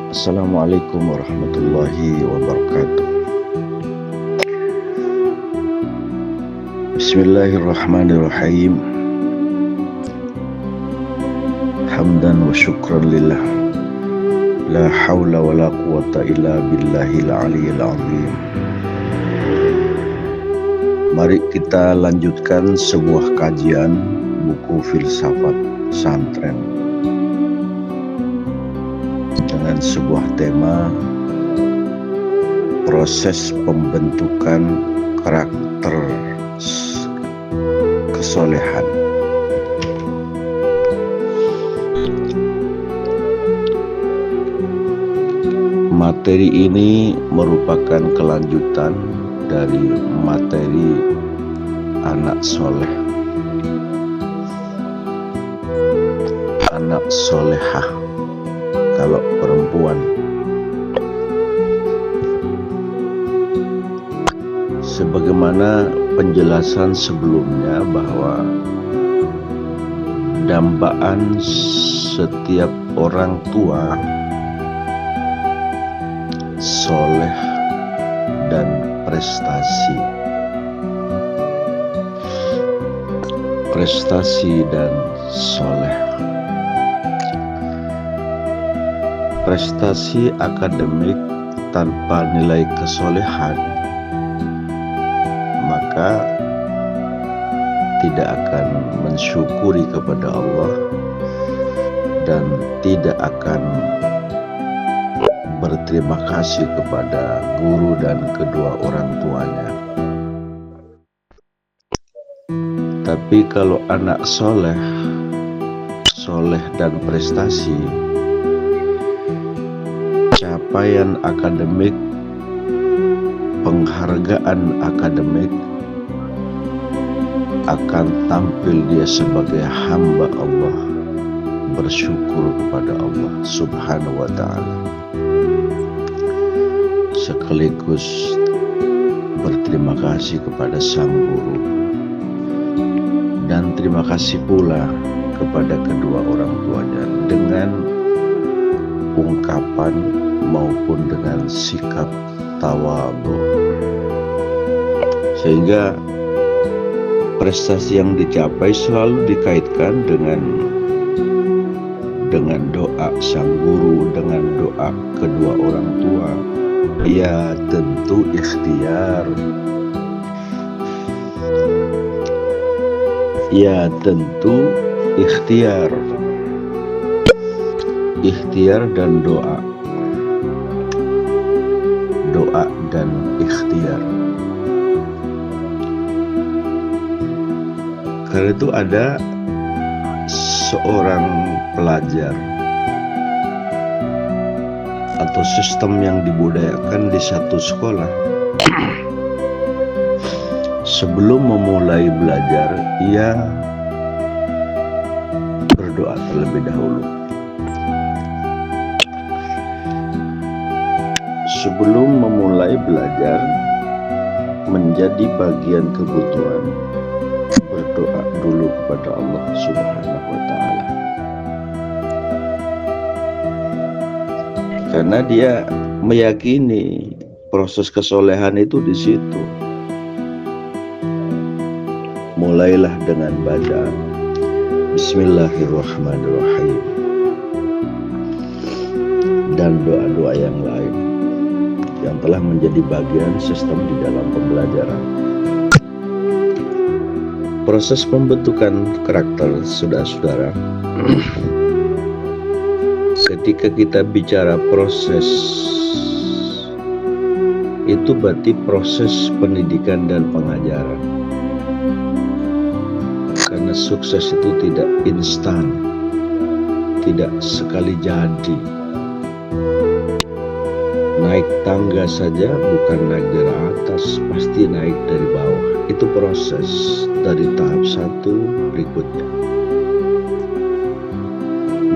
Assalamualaikum warahmatullahi wabarakatuh. Bismillahirrahmanirrahim. Hamdan wa syukran lillah. La hawla wa la quwata illa billahil aliyyil azim. Mari kita lanjutkan sebuah kajian buku filsafat santren dengan sebuah tema proses pembentukan karakter kesolehan. Materi ini merupakan kelanjutan dari materi anak soleh, anak solehah kalau perempuan. Sebagaimana penjelasan sebelumnya bahwa dambaan setiap orang tua soleh dan prestasi. Prestasi dan soleh. Prestasi akademik tanpa nilai kesolehan maka tidak akan mensyukuri kepada Allah dan tidak akan berterima kasih kepada guru dan kedua orang tuanya. Tapi kalau anak soleh dan prestasi, capaian akademik, penghargaan akademik, akan tampil dia sebagai hamba Allah, bersyukur kepada Allah Subhanahu wa ta'ala, sekaligus berterima kasih kepada sang guru, dan terima kasih pula kepada kedua orang tuanya dengan ungkapan maupun dengan sikap tawadhu. Sehingga prestasi yang dicapai selalu dikaitkan dengan doa sang guru, dengan doa kedua orang tua. Ya tentu ikhtiar. Ya tentu ikhtiar. Ikhtiar dan doa. Doa dan ikhtiar. Karena itu ada seorang pelajar atau sistem yang dibudayakan di satu sekolah. Sebelum memulai belajar, ia berdoa terlebih dahulu. Sebelum memulai belajar, menjadi bagian kebutuhan, berdoa dulu kepada Allah Subhanahu wa ta'ala. Karena dia meyakini proses kesolehan itu di situ. Mulailah dengan bacaan Bismillahirrahmanirrahim dan doa-doa yang lain yang telah menjadi bagian sistem di dalam pembelajaran. Proses pembentukan karakter, saudara-saudara, ketika kita bicara proses, itu berarti proses pendidikan dan pengajaran. Karena sukses itu tidak instan, tidak sekali jadi. Naik tangga saja bukan naik dari atas, pasti naik dari bawah. Itu proses dari tahap satu berikutnya.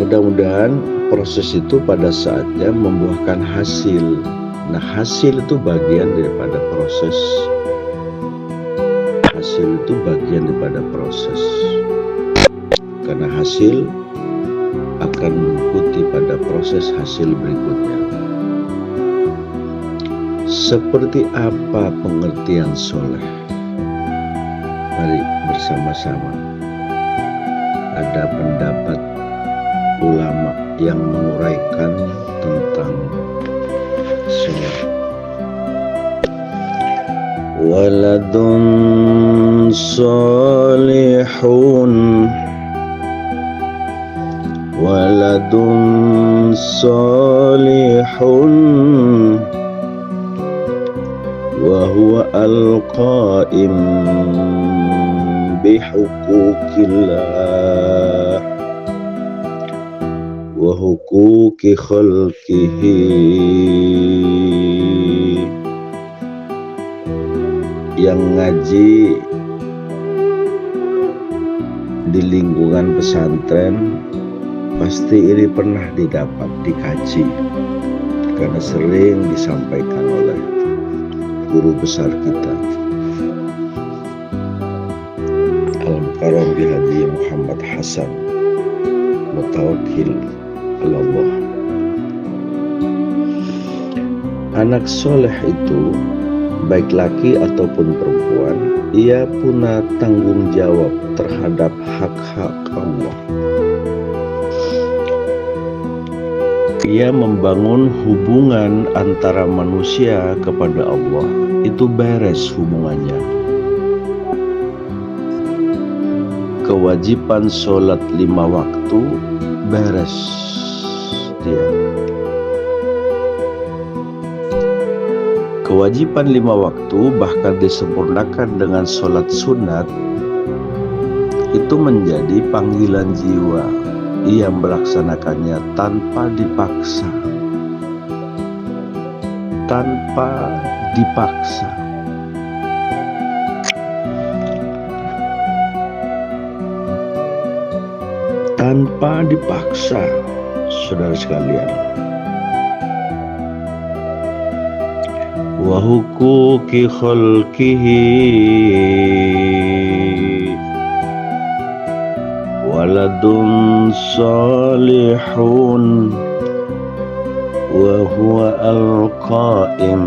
Mudah-mudahan proses itu pada saatnya membuahkan hasil. Nah, hasil itu bagian daripada proses. Hasil itu bagian daripada proses. Karena hasil akan mengikuti pada proses hasil berikutnya. Seperti apa pengertian soleh? Mari bersama-sama. Ada pendapat ulama yang menguraikan tentang soleh. Waladun salihun, waladun salihun, wa huwa al-qa'im bihuquqillah wa huquqi khalqihi. Yang ngaji di lingkungan pesantren pasti ini pernah didapat dikaji, karena sering disampaikan oleh guru besar kita Al-Mukarram Haji Muhammad Hasan Mutawakkil Allah. Anak soleh itu baik laki ataupun perempuan, ia punya tanggung jawab terhadap hak-hak Allah. Ia membangun hubungan antara manusia kepada Allah, itu beres hubungannya. Kewajiban sholat 5 waktu beres dia. Kewajiban 5 waktu bahkan disempurnakan dengan sholat sunat, itu menjadi panggilan jiwa. Ia melaksanakannya tanpa dipaksa. Tanpa dipaksa. Tanpa dipaksa, saudara sekalian. Wa huquqi khalqihi, waladun salihun, wa huwa al-qa'im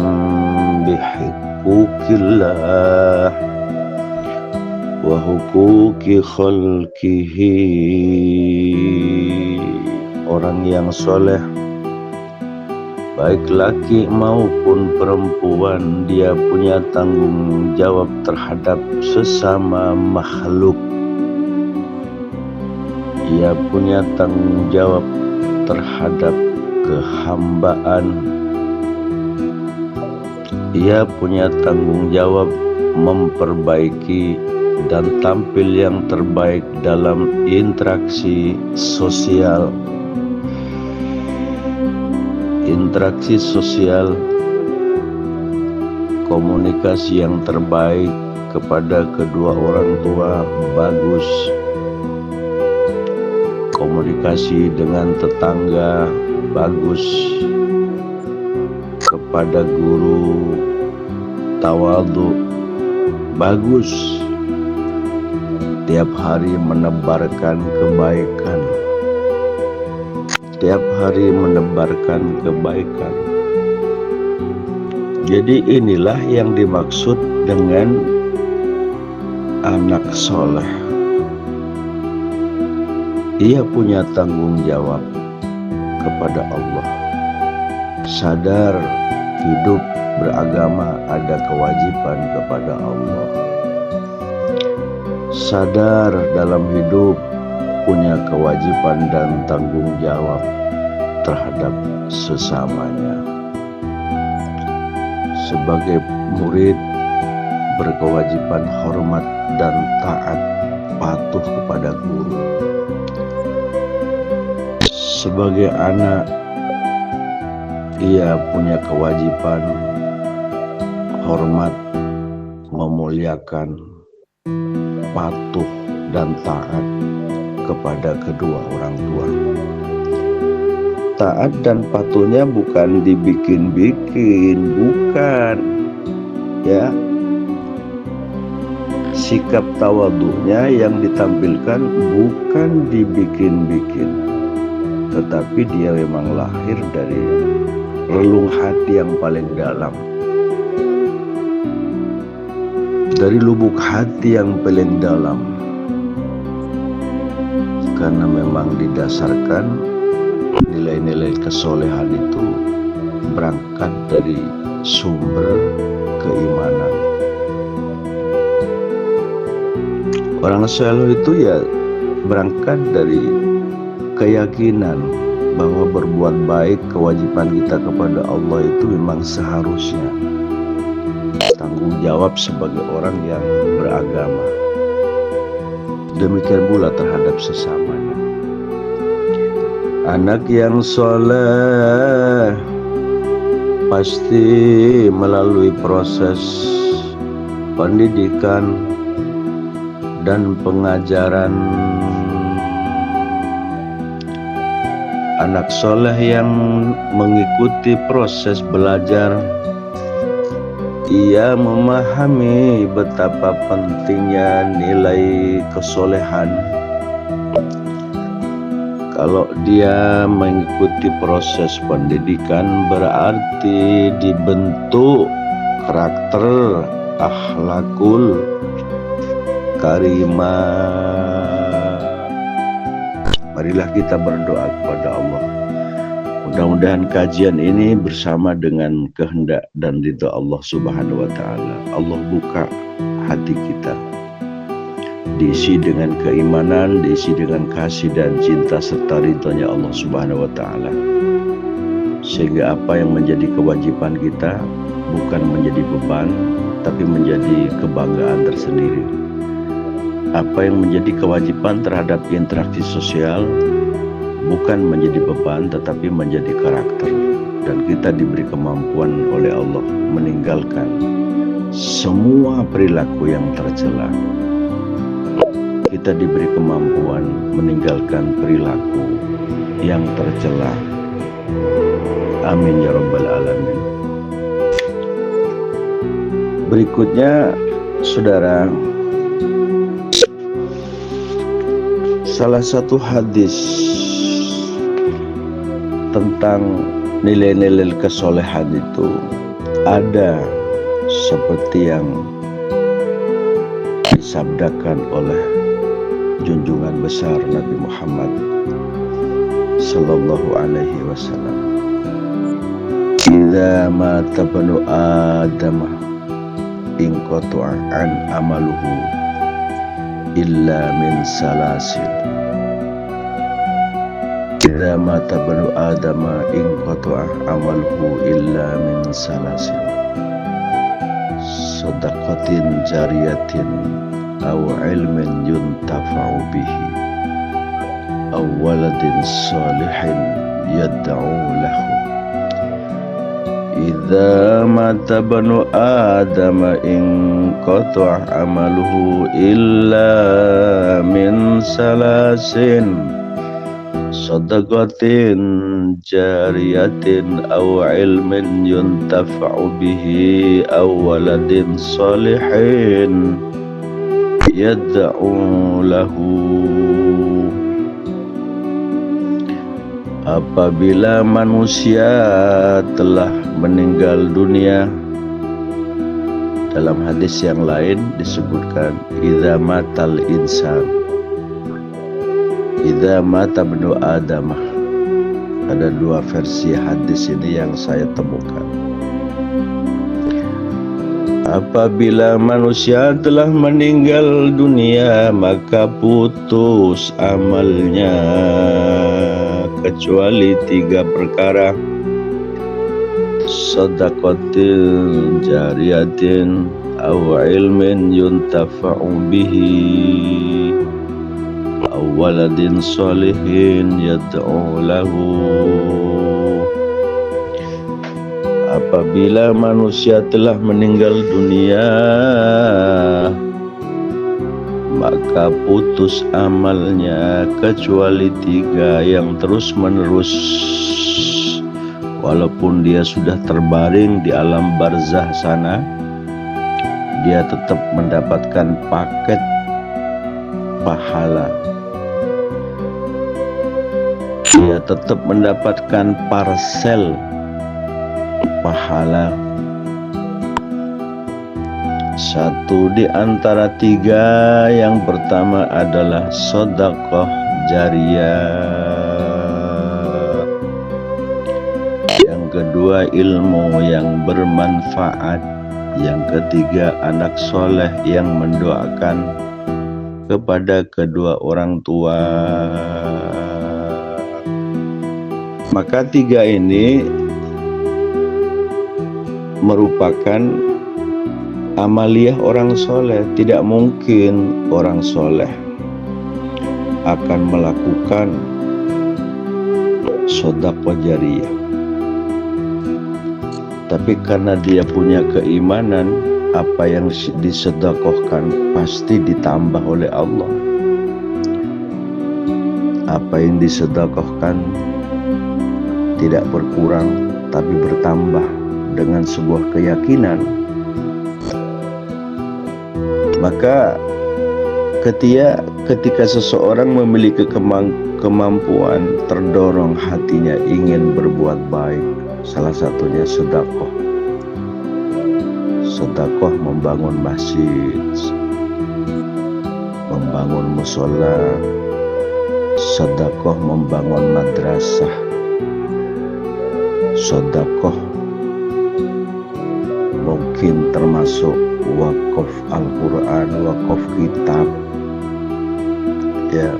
bihuquqillah wa huquqi khalqihi. Orang yang soleh, baik laki maupun perempuan, dia punya tanggung jawab terhadap sesama makhluk. Ia punya tanggung jawab terhadap kehambaan. Ia punya tanggung jawab memperbaiki dan tampil yang terbaik dalam interaksi sosial. Interaksi sosial, komunikasi yang terbaik kepada kedua orang tua bagus, komunikasi dengan tetangga bagus, kepada guru tawadhu bagus, tiap hari menebarkan kebaikan, tiap hari menebarkan kebaikan. Jadi inilah yang dimaksud dengan anak soleh. Ia punya tanggung jawab kepada Allah. Sadar hidup beragama ada kewajiban kepada Allah. Sadar dalam hidup punya kewajiban dan tanggung jawab terhadap sesamanya. Sebagai murid berkewajiban hormat dan taat, patuh kepada guru. Sebagai anak, ia punya kewajiban hormat, memuliakan, patuh dan taat kepada kedua orang tua. Taat dan patuhnya bukan dibikin-bikin, bukan, ya. Sikap tawadhunya yang ditampilkan bukan dibikin-bikin, tetapi dia memang lahir dari relung hati yang paling dalam. dari lubuk hati yang paling dalam, karena memang didasarkan nilai-nilai kesolehan itu berangkat dari sumber keimanan. Orang saleh itu ya berangkat dari keyakinan bahwa berbuat baik, kewajiban kita kepada Allah itu memang seharusnya tanggung jawab sebagai orang yang beragama. Demikian pula terhadap sesamanya. Anak yang soleh pasti melalui proses pendidikan dan pengajaran. Anak soleh yang mengikuti proses belajar, ia memahami betapa pentingnya nilai kesolehan. Kalau dia mengikuti proses pendidikan, berarti dibentuk karakter akhlakul karimah. Marilah kita berdoa kepada Allah. Mudah-mudahan kajian ini bersama dengan kehendak dan ridha Allah Subhanahu wa taala. Allah buka hati kita, diisi dengan keimanan, diisi dengan kasih dan cinta serta ridhonya Allah Subhanahu wa taala. Sehingga apa yang menjadi kewajiban kita bukan menjadi beban, tapi menjadi kebanggaan tersendiri. Apa yang menjadi kewajiban terhadap interaksi sosial bukan menjadi beban, tetapi menjadi karakter. Dan kita diberi kemampuan oleh Allah meninggalkan semua perilaku yang tercela. Kita diberi kemampuan meninggalkan perilaku yang tercela. Amin ya rabbal alamin. Berikutnya, saudara, salah satu hadis tentang nilai-nilai kesolehan itu ada seperti yang disabdakan oleh junjungan besar Nabi Muhammad sallallahu alaihi wasallam. Idza mata banu Adam inqata'a an amaluhu illa min salasin. Idza mata banu Adam inqata'a amaluhu illa min salasin. Sadaqatin jariyatin aw ilmin yuntafa'u bihi aw waladin salihin yad'u lahu. Idza mata banu Adam inqata'a amaluhu illa min salasin. Sadaqatin jariyatin aw ilmin yuntafa'u bihi aw waladin salihin yad'u lahu. Apabila manusia telah meninggal dunia, dalam hadis yang lain disebutkan idza matal insan, idza mata ibnu Adam. Ada dua versi hadis ini yang saya temukan. Apabila manusia telah meninggal dunia, maka putus amalnya kecuali tiga perkara: sadaqatin jariyatin aw ilmin yuntafa'u bihi aw waladin salihin yad'u lahu. Apabila manusia telah meninggal dunia, maka putus amalnya kecuali tiga yang terus menerus. Walaupun dia sudah terbaring di alam barzah sana, dia tetap mendapatkan paket pahala. Dia tetap mendapatkan parsel pahala. Satu di antara tiga. Yang pertama adalah sedekah jariyah. Yang kedua ilmu yang bermanfaat. Yang ketiga anak soleh yang mendoakan kepada kedua orang tua. Maka tiga ini merupakan amaliyah orang soleh. Tidak mungkin orang soleh akan melakukan sedekah jariyah, tapi karena dia punya keimanan, apa yang disedekahkan pasti ditambah oleh Allah. Apa yang disedekahkan tidak berkurang tapi bertambah dengan sebuah keyakinan. Maka ketika seseorang memiliki kemampuan, terdorong hatinya ingin berbuat baik, salah satunya sedekah. Sedekah membangun masjid, membangun mushola, sedekah membangun madrasah, sedekah mungkin termasuk wakaf Al-Quran, wakaf kitab, ya,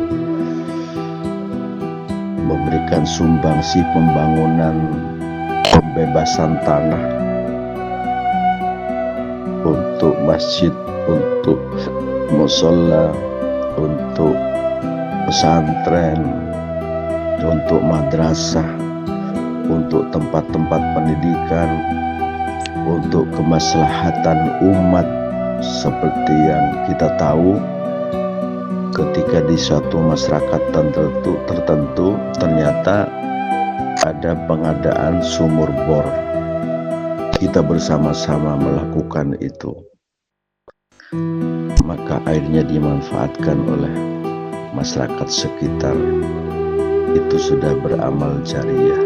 memberikan sumbangsi pembangunan, pembebasan tanah untuk masjid, untuk mushola, untuk pesantren, untuk madrasah, untuk tempat-tempat pendidikan, untuk kemaslahatan umat. Seperti yang kita tahu, ketika di suatu masyarakat tertentu ternyata ada pengadaan sumur bor, kita bersama-sama melakukan itu, maka airnya dimanfaatkan oleh masyarakat sekitar. Itu sudah beramal jariyah,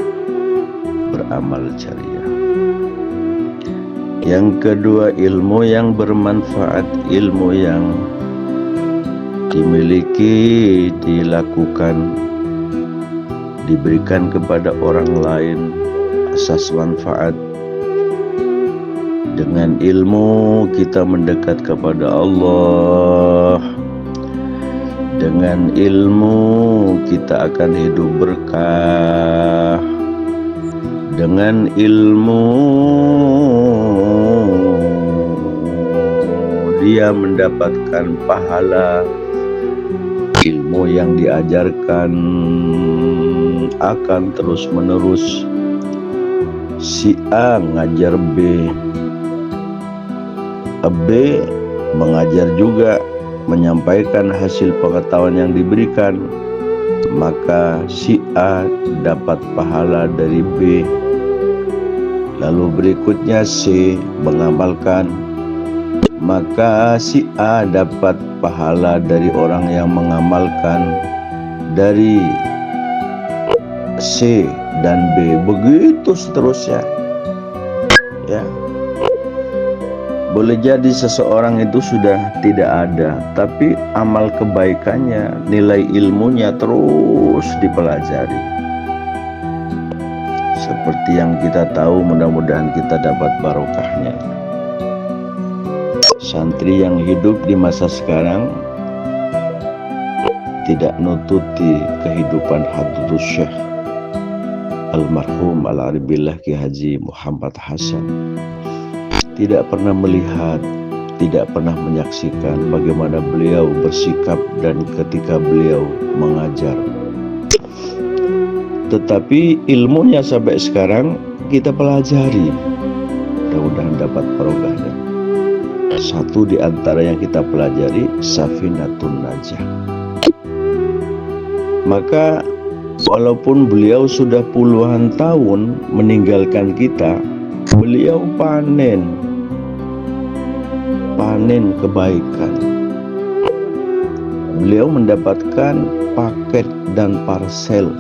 beramal jariyah. Yang kedua ilmu yang bermanfaat, ilmu yang dimiliki, dilakukan, diberikan kepada orang lain asas manfaat. Dengan ilmu kita mendekat kepada Allah. Dengan ilmu kita akan hidup berkah. Dengan ilmu dia mendapatkan pahala. Ilmu yang diajarkan akan terus menerus. Si A ngajar B, B mengajar juga, menyampaikan hasil pengetahuan yang diberikan, maka si A dapat pahala dari B. Lalu berikutnya C mengamalkan, maka si A dapat pahala dari orang yang mengamalkan dari C dan B, begitu seterusnya. Ya, boleh jadi seseorang itu sudah tidak ada, tapi amal kebaikannya, nilai ilmunya terus dipelajari. Seperti yang kita tahu, mudah-mudahan kita dapat barokahnya. Santri yang hidup di masa sekarang tidak nututi kehidupan Hadratus Syekh Almarhum Al-Aribillah Ki Haji Muhammad Hasan. Tidak pernah melihat, tidak pernah menyaksikan bagaimana beliau bersikap dan ketika beliau mengajar. Tetapi ilmunya sampai sekarang kita pelajari. Mudah-mudahan dapat barokahnya. Satu di antara yang kita pelajari, Safinatun Najah. Maka walaupun beliau sudah puluhan tahun meninggalkan kita, beliau panen kebaikan. Beliau mendapatkan paket dan parsel